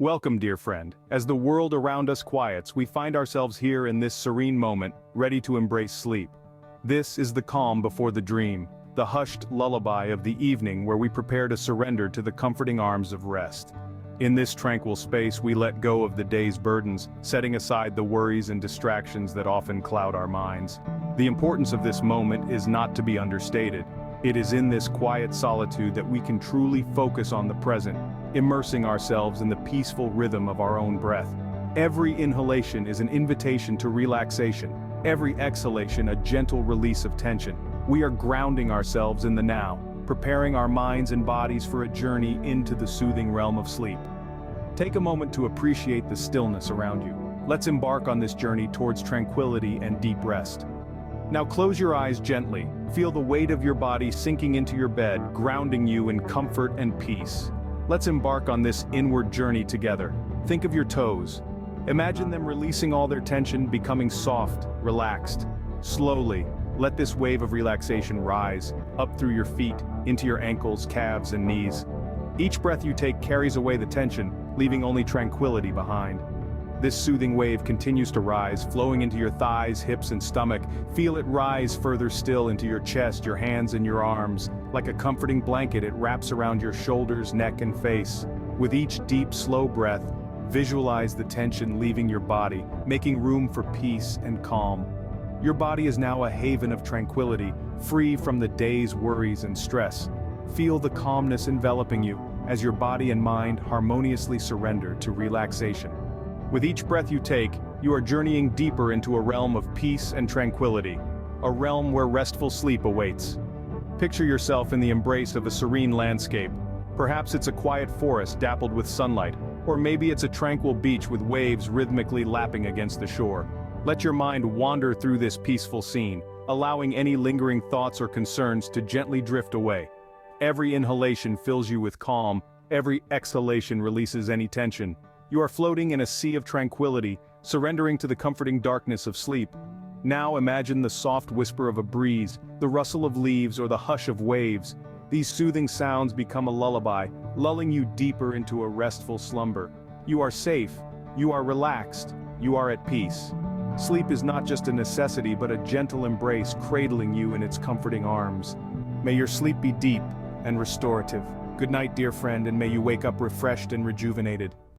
Welcome, dear friend. As the world around us quiets, we find ourselves here in this serene moment, ready to embrace sleep. This is the calm before the dream, the hushed lullaby of the evening where we prepare to surrender to the comforting arms of rest. In this tranquil space, we let go of the day's burdens, setting aside the worries and distractions that often cloud our minds. The importance of this moment is not to be understated. It is in this quiet solitude that we can truly focus on the present, immersing ourselves in the peaceful rhythm of our own breath. Every inhalation is an invitation to relaxation, every exhalation a gentle release of tension. We are grounding ourselves in the now, preparing our minds and bodies for a journey into the soothing realm of sleep. Take a moment to appreciate the stillness around you. Let's embark on this journey towards tranquility and deep rest. Now close your eyes gently, feel the weight of your body sinking into your bed, grounding you in comfort and peace. Let's embark on this inward journey together. Think of your toes. Imagine them releasing all their tension, becoming soft, relaxed. Slowly, let this wave of relaxation rise, up through your feet, into your ankles, calves, and knees. Each breath you take carries away the tension, leaving only tranquility behind. This soothing wave continues to rise, flowing into your thighs, hips, and stomach. Feel it rise further still into your chest, your hands, and your arms. Like a comforting blanket, it wraps around your shoulders, neck, and face. With each deep, slow breath, visualize the tension leaving your body, making room for peace and calm. Your body is now a haven of tranquility, free from the day's worries and stress. Feel the calmness enveloping you, as your body and mind harmoniously surrender to relaxation. With each breath you take, you are journeying deeper into a realm of peace and tranquility, a realm where restful sleep awaits. Picture yourself in the embrace of a serene landscape. Perhaps it's a quiet forest dappled with sunlight, or maybe it's a tranquil beach with waves rhythmically lapping against the shore. Let your mind wander through this peaceful scene, allowing any lingering thoughts or concerns to gently drift away. Every inhalation fills you with calm, every exhalation releases any tension. You are floating in a sea of tranquility, surrendering to the comforting darkness of sleep. Now imagine the soft whisper of a breeze, the rustle of leaves, or the hush of waves. These soothing sounds become a lullaby, lulling you deeper into a restful slumber. You are safe, you are relaxed, you are at peace. Sleep is not just a necessity but a gentle embrace cradling you in its comforting arms. May your sleep be deep and restorative. Good night, dear friend, and may you wake up refreshed and rejuvenated.